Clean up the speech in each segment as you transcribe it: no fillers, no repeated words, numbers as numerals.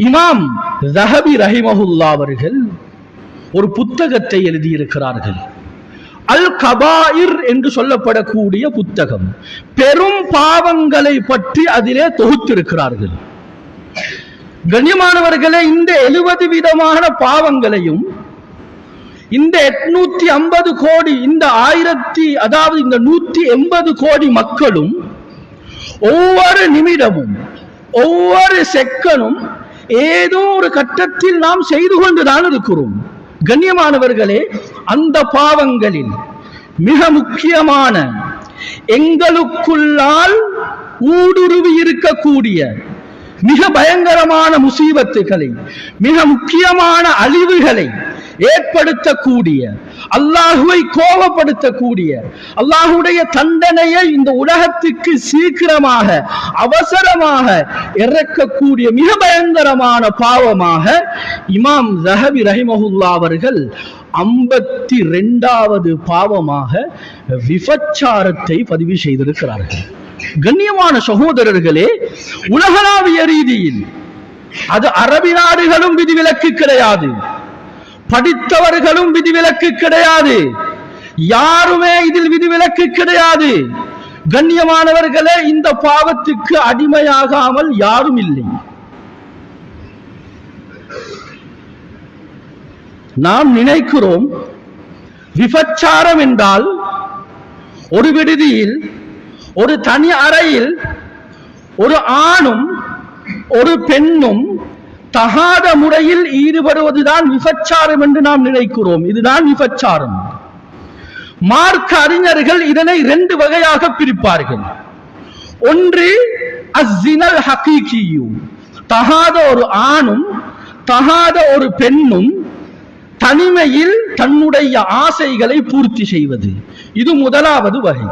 இமாம் ஸஹபி ரஹிமஹுல்லாஹ் அவர்கள் ஒரு புத்தகத்தை எழுதியிருக்கிறார்கள். அல் கபாயிர் என்று சொல்லப்படக்கூடிய புத்தகம். பெரும் பாவங்களை பற்றி அதிலே தொகுத்திருக்கிறார்கள். கண்ணியமானவர்களே, இந்த 70 விதமான பாவங்களையும் இந்த 850 கோடி இந்த 180 கோடி மக்களும் ஒவ்வொரு நிமிடமும் ஒவ்வொரு செகண்டும் ஏதோ ஒரு கட்டத்தில் நாம் செய்து கொண்டுதான் இருக்கிறோம். கண்ணியமானவர்களே, அந்த பாவங்களில் மிக முக்கியமான எங்களுக்குள்ளால் ஊடுருவி இருக்கக்கூடிய மிக பயங்கரமான முசீபத்துகளை, மிக முக்கியமான அழிவுகளை ஏற்படுத்தக்கூடிய, அல்லாஹுவை கோபப்படுத்தக்கூடிய, அல்லாஹுடைய தண்டனையை இந்த உலகத்துக்கு சீக்கிரமாக அவசரமாக இறக்கக்கூடிய மிக பயங்கரமான பாவமாக இமாம் ஸஹபி ரஹிமஹுல்லாஹ் அவர்கள் 52வது பாவமாக விபச்சாரத்தை பதிவு செய்திருக்கிறார்கள். கண்ணியமான சகோதரர்களே, உலகளாவிய ரீதியில் அது அரபி நாடுகளும் விதிவிலக்கு கிடையாது, படித்தவர்களும் விதிவிலக்கு கிடையாது, யாருமே இதில் விதிவிலக்கு கிடையாது. கண்ணியமானவர்களே, இந்த பாவத்துக்கு அடிமையாகாமல் யாரும் இல்லை. நாம் நினைக்கிறோம் விபச்சாரம் என்றால் ஒரு விடுதியில் ஒரு தனி அறையில் ஒரு ஆணும் ஒரு பெண்ணும் தகாத முறையில் ஈடுபடுவதுதான் விபச்சாரம் என்று நாம் நினைக்கிறோம். இதுதான் விபச்சாரம். மார்க்க அறிஞர்கள் இதனை 2 வகையாக பிரிப்பார்கள். ஒன்று அஸ்ஸினல் ஹகீகியு, தகாத ஒரு ஆணும் தகாத ஒரு பெண்ணும் தனிமையில் தன்னுடைய ஆசைகளை பூர்த்தி செய்வது. இது முதலாவது வகை.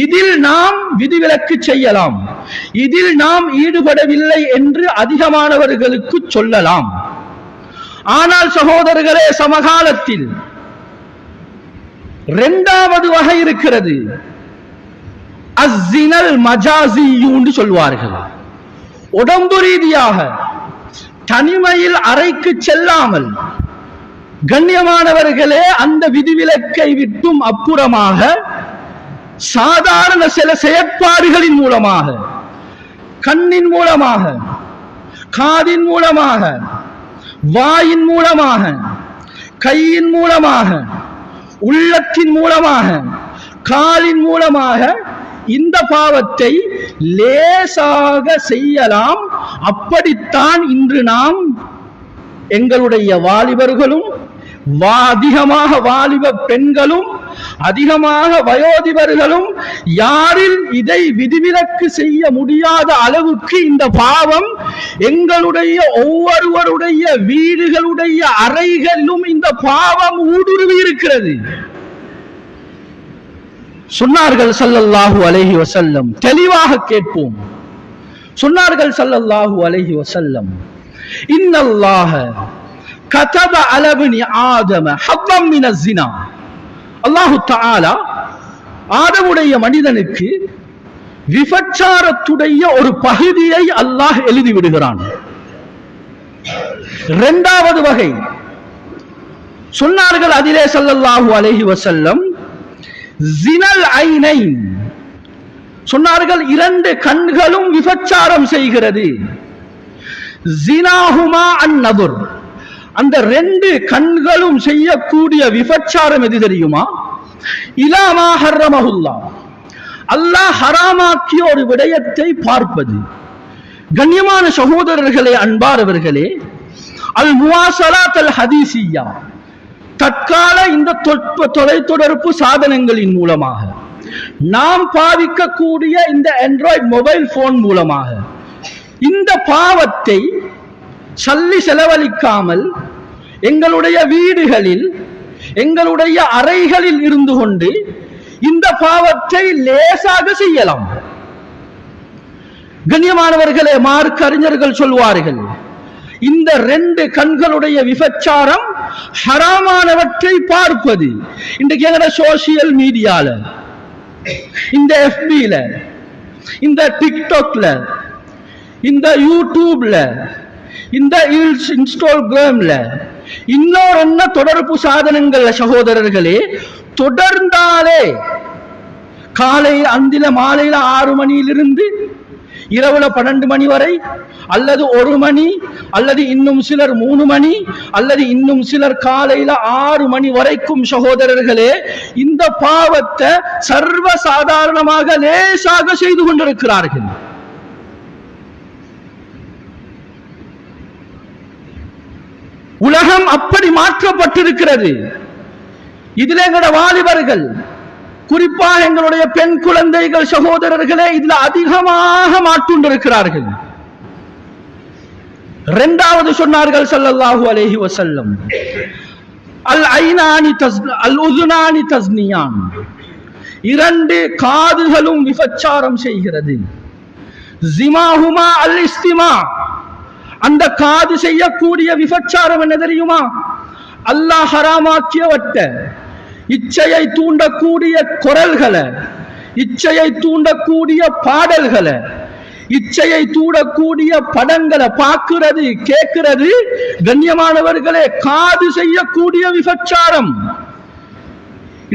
இதில் நாம் விதிவிலக்கு செய்யலாம், இதில் நாம் ஈடுபடவில்லை என்று அதிகமானவர்களுக்கு சொல்லலாம். ஆனால் சகோதரர்களே, சமகாலத்தில் 2வது வகை இருக்கிறது. அஸ்ஸினல் மஜாசியு என்று சொல்வார்கள். உடம்பு ரீதியாக தனிமையில் அறைக்கு செல்லாமல், கண்ணியமானவர்களே, அந்த விதிவிலக்கை விட்டும் அப்புறமாக சாதாரண சில செயற்பாடுகளின் மூலமாக, கண்ணின் மூலமாக, காதின் மூலமாக, வாயின் மூலமாக, கையின் மூலமாக, உள்ளத்தின் மூலமாக, காலின் மூலமாக இந்த பாவத்தை லேசாக செய்யலாம். அப்படித்தான் இன்று நாம் எங்களுடைய வாலிபர்களும் அதிகமாக வாலிப பெண்களும் அதிகமாக வயோதிபர்களும் யாரில் இதை விதிவிலக்கு செய்ய முடியாத அளவுக்கு இந்த பாவம் எங்களுடைய ஒவ்வொருவருடைய வீடுகளுடைய அறைகளிலும் இந்த பாவம் ஊடுருவி இருக்கிறது. சொன்னார்கள் ஸல்லல்லாஹு அலைஹி வஸல்லம், தெளிவாக கேட்போம். சொன்னார்கள் ஸல்லல்லாஹு அலைஹி வஸல்லம், இன்னல்லாஹ கதப அலா இப்னி ஆதம ஹவ்வம் மினஸ் ஸினா. அல்லாஹு தஆலா ஆதமுடைய மனிதனுக்கு விபச்சாரத்துடைய ஒரு பகுதியை அல்லாஹ் எழுதி விடுகிறான். 2வது வகை சொன்னார்கள் அதிலே ஸல்லல்லாஹு அலைஹி வஸல்லம், ஸினல் ஐனைன். சொன்னார்கள் 2 கண்களும் விபச்சாரம் செய்கிறது. ஸினாஹுமா அன்-நதுர். அந்த 2 கண்களும் செய்யக்கூடிய விபச்சாரம் எது தெரியுமா? இலா மா ஹர்ரமஹுல்லாஹ், அல்லாஹ் ஹராமாக்கிய ஒரு விடயத்தை பார்ப்பது. கண்ணியமான சகோதரர்களே, அன்பானவர்களே, அல் முவாசலாத் அல் ஹதீசியா, தற்கால இந்த தொலைத்தொடர்பு சாதனங்களின் மூலமாக நாம் பாவிக்கக்கூடிய இந்த ஆண்ட்ராய்டு மொபைல் போன் மூலமாக இந்த பாவத்தை சல்லி செலவழிக்காமல் எங்களுடைய வீடுகளில் எங்களுடைய அறைகளில் இருந்து கொண்டு இந்த பாவத்தை லேசாக செய்யலாம். கண்ணியமானவர்களே, மார்க்க அறிஞர்கள் சொல்வார்கள், இந்த 2 கண்களுடைய விபச்சாரம் ஹராமானவற்றை பார்ப்பது. இன்றைக்கு எங்கட சோசியல் மீடியால, இந்த FBல, இந்த டிக்டாக்ல, இந்த யூடியூப்ல, இந்த இன்ஸ்டாகிராம்ல இன்னொரு என்ன தொடர்பு சாதனங்கள் சகோதரர்களே, தொடர்ந்தாலே காலை அந்தில மாலையில 6 மணியிலிருந்து இரவுல 12 மணி வரை, அல்லது 1 மணி, அல்லது இன்னும் சிலர் 3 மணி, அல்லது இன்னும் சிலர் காலையில 6 மணி வரைக்கும் சகோதரர்களே இந்த பாவத்தை சர்வ சாதாரணமாக லேசாக செய்து கொண்டிருக்கிறார்கள். உலகம் அப்படி மாற்றப்பட்டிருக்கிறது. இதில் எங்களோட வாலிபர்கள், குறிப்பாக எங்களுடைய பெண் குழந்தைகள் சகோதரர்களே இதில் அதிகமாக மாற்றுண்டிருக்கிறார்கள். இரண்டாவது சொன்னார்கள் ஸல்லல்லாஹு அலைஹி வஸல்லம், அல் ஐனானி அல் உதுனானி தஸ்னியான், 2 காதுகளும் விபச்சாரம் செய்கிறது. ஜிமாஹுமா அல் இஸ்திமா, அந்த காது செய்யக்கூடிய விபச்சாரம் என்ன தெரியுமா? அல்லாஹ் ஹராமாக்கியவற்ற இச்சையை தூண்டக்கூடிய குரல்களை, இச்சையை தூண்டக்கூடிய பாடல்களை, இச்சையை தூண்டக்கூடிய படங்களை பார்க்கிறது கேட்கிறது. கண்ணியமானவர்களே, காது செய்யக்கூடிய விபச்சாரம்.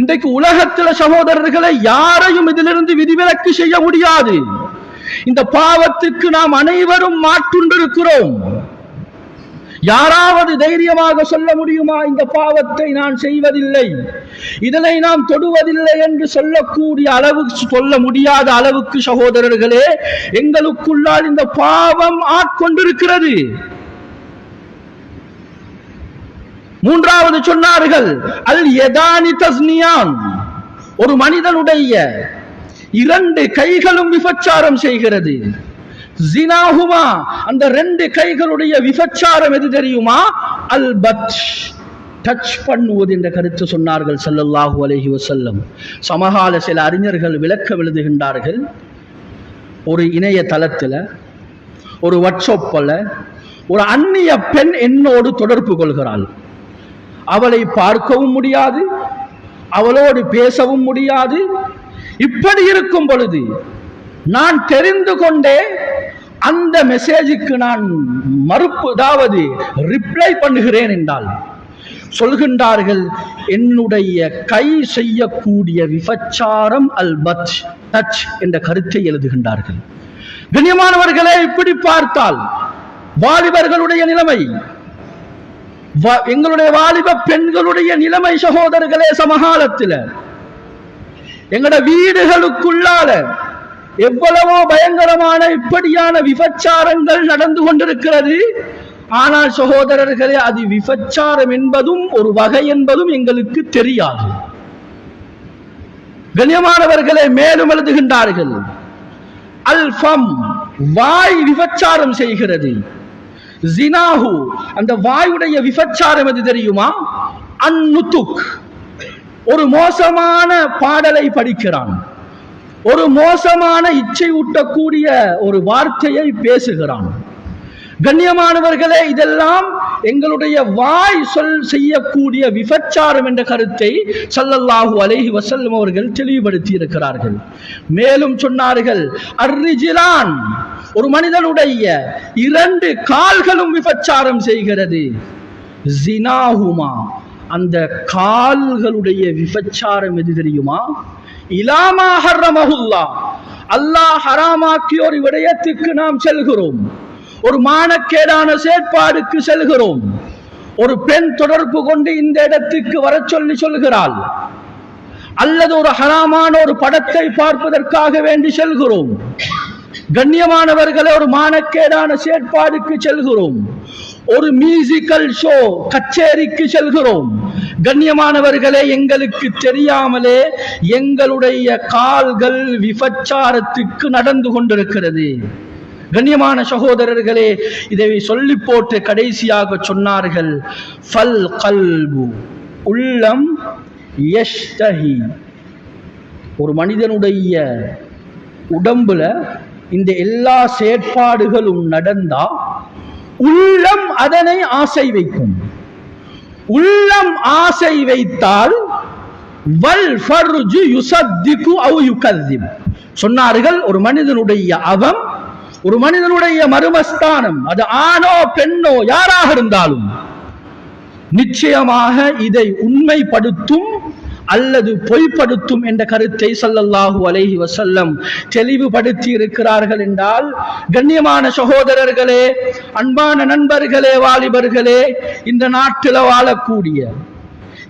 இன்றைக்கு உலகத்தில் சகோதரர்களை யாரையும் இதிலிருந்து விதிவிலக்கு செய்ய முடியாது. இந்த பாவத்துக்கு நாம் அனைவரும் மாற்றுண்டிருக்கிறோம். யாராவது தைரியமாக சொல்ல முடியுமா இந்த பாவத்தை நான் செய்வதில்லை, இதனை நாம் தொடுவதில்லை என்று சொல்லக்கூடிய அளவுக்கு, சொல்ல முடியாத அளவுக்கு சகோதரர்களே எங்களுக்குள்ளால் இந்த பாவம் ஆட்கொண்டிருக்கிறது. மூன்றாவது சொன்னார்கள் அல் யதானி தஸ்னியான், ஒரு மனிதனுடைய 2 கைகளும் விபச்சாரம் செய்கிறது. ஜினாஹுமா, அந்த 2 கைகளுடைய விபச்சாரம் எது தெரியுமா? அல் பத்ஷ், டச் பண்ணுவது என்ற கருத்து சொன்னார்கள் ஸல்லல்லாஹு அலைஹி வஸல்லம். சமகால சில அறிஞர்கள் விளக்கம் எழுதுகின்றார்கள். ஒரு இணைய தளத்தில், ஒரு வாட்ஸ்அப்ல ஒரு அந்நிய பெண் என்னோடு தொடர்பு கொள்கிறாள். அவளை பார்க்கவும் முடியாது, அவளோடு பேசவும் முடியாது. இப்படி இருக்கும் பொழுது நான் தெரிந்து கொண்டே அந்த மெசேஜுக்கு நான் மறுப்பு, அதாவது ரிப்ளை பண்ணுகிறேன் என்றால் சொல்கின்றார்கள், என்னுடைய கை செய்யக்கூடிய விபச்சாரம் அல் பத் டச் என்ற கருத்தை எழுதுகின்றார்கள். கண்ணியமானவர்களே, இப்படி பார்த்தால் வாலிபர்களுடைய நிலைமை, எங்களுடைய வாலிப பெண்களுடைய நிலைமை சகோதரர்களே, சமகாலத்தில் எங்களுடைய வீடுகளுக்குள்ளால எவ்வளவோ பயங்கரமான இப்படியான விபச்சாரங்கள் நடந்து கொண்டிருக்கிறது. ஆனால் சகோதரர்களே, அது விபச்சாரம் என்பதும் ஒரு வகை என்பதும் எங்களுக்கு தெரியாது. கண்ணியமானவர்களே, மேலும் எழுதுகின்றார்கள், அல் ஃபம், வாய் விபச்சாரம் செய்கிறது. ஜினாஹு, அந்த வாயுடைய விபச்சாரம் எது தெரியுமா? அன்னுதுக், ஒரு மோசமான பாடலை படிக்கிறான், ஒரு மோசமான இச்சை ஊட்டக்கூடிய ஒரு வார்த்தையை பேசுகிறான். கண்ணியமானவர்களே, இதெல்லாம் எங்களுடைய வாய் செய்யக்கூடிய விபச்சாரம் என்ற கருத்தை ஸல்லல்லாஹு அலைஹி வஸல்லம் அவர்கள் தெளிவுபடுத்தி இருக்கிறார்கள். மேலும் சொன்னார்கள், அர்ரிஜிலான், ஒரு மனிதனுடைய 2 கால்களும் விபச்சாரம் செய்கிறது. ஜினாஹுமா, அந்த கால்களுடைய விபச்சாரம் எது தெரியுமா? இலாமா ஹர்ரமஹுல்லாஹ், அல்லாஹ் ஹராமாக்கிய ஒரு விடயத்துக்கு நாம் செல்கிறோம், ஒரு மானக்கேடான செயற்பாடுக்கு செல்கிறோம். ஒரு பெண் தொடர்பு கொண்டு இந்த இடத்துக்கு வர சொல்லி சொல்கிறாள், அல்லது ஒரு ஹராமான ஒரு படத்தை பார்ப்பதற்காக வேண்டி செல்கிறோம். கண்ணியமானவர்களே, ஒரு மானக்கேடான செயற்பாடுக்கு செல்கிறோம், ஒரு மியூசிக்கல் ஷோ கச்சேரிக்கு செல்கிறோம். கண்ணியமானவர்களே, எங்களுக்கு தெரியாமலே எங்களுடைய கால்கள் விபச்சாரத்துக்கு நடந்து கொண்டிருக்கிறது. கண்ணியமான சகோதரர்களே, இதை சொல்லி போட்டு கடைசியாக சொன்னார்கள், ஃபல் கல்பு, உள்ளம், யஷ்தஹி, ஒரு மனிதனுடைய உடம்புல இந்த எல்லா செயற்பாடுகளும் நடந்தா உள்ளம் அதனை ஆசை வைக்கும். உள்ளம் ஆசை வைத்தால் வல் ஃபர்ஜு யுஸத்திகு அவ் யுகذிப் சொன்னார்கள். ஒரு மனிதனுடைய அவம் ஒரு மனிதனுடைய மர்மஸ்தானம், அது ஆணோ பெண்ணோ யாராக இருந்தாலும் நிச்சயமாக இதை உண்மைப்படுத்தும் அல்லது பொய்ப்படுத்தும் என்ற கருத்தை ஸல்லல்லாஹு அலைஹி வஸல்லம் தெளிவுபடுத்தி இருக்கிறார்கள் என்றால், கண்ணியமான சகோதரர்களே, அன்பான நண்பர்களே, வாலிபர்களே, இந்த நாட்டில் வாழக்கூடிய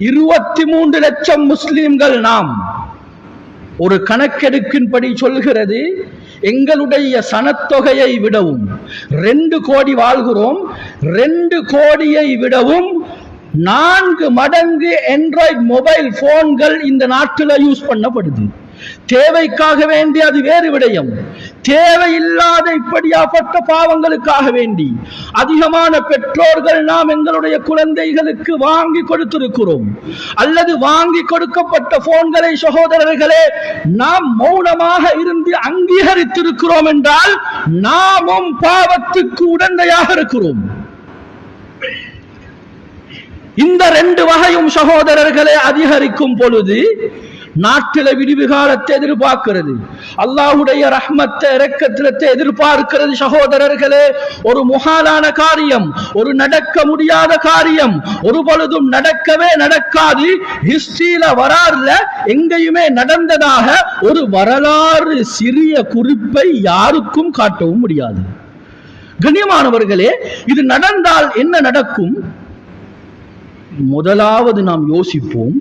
23 லட்சம் முஸ்லிம்கள் நாம், ஒரு கணக்கெடுக்கின்படி சொல்கிறது, எங்களுடைய சனத்தொகையை விடவும் 2 கோடி வாழ்கிறோம், 2 கோடியை விடவும் 4 மடங்கு ஆண்ட்ராய்டு மொபைல் போன்கள் இந்த நாட்டில் யூஸ் பண்ணப்படுது. தேவைக்காக வேண்டி அது வேறு விடயம். தேவையில்லாத இப்படியாப்பட்ட பாவங்களுக்காக வேண்டி அதிகமான பெற்றோர்கள் நாம் எங்களுடைய குழந்தைகளுக்கு வாங்கி கொடுத்திருக்கிறோம். அல்லது வாங்கி கொடுக்கப்பட்ட போன்களை சகோதரர்களே நாம் மௌனமாக இருந்து அங்கீகரித்திருக்கிறோம் என்றால் நாமும் பாவத்துக்கு உடந்தையாக இருக்கிறோம். இந்த 2 வகையும் சகோதரர்களே அதிகரிக்கும் பொழுது நாட்டில விடிவு காலத்தை எதிர்பார்க்கிறது, அல்லாஹ்வுடைய ரஹ்மத்தை இரக்கத்தை எதிர்பார்க்கிறது. சகோதரர்களே, ஒரு முஹாலான காரியம், ஒரு நடக்க முடியாத காரியம், ஒரு பொழுதும் நடக்கவே நடக்காது. ஹிஸ்டரியில வரலாறுல எங்கேயுமே நடந்ததாக ஒரு வரலாறு சிறிய குறிப்பை யாருக்கும் காட்டவும் முடியாது. கண்ணியமானவர்களே, இது நடந்தால் என்ன நடக்கும்? முதலாவது நாம் யோசிப்போம்,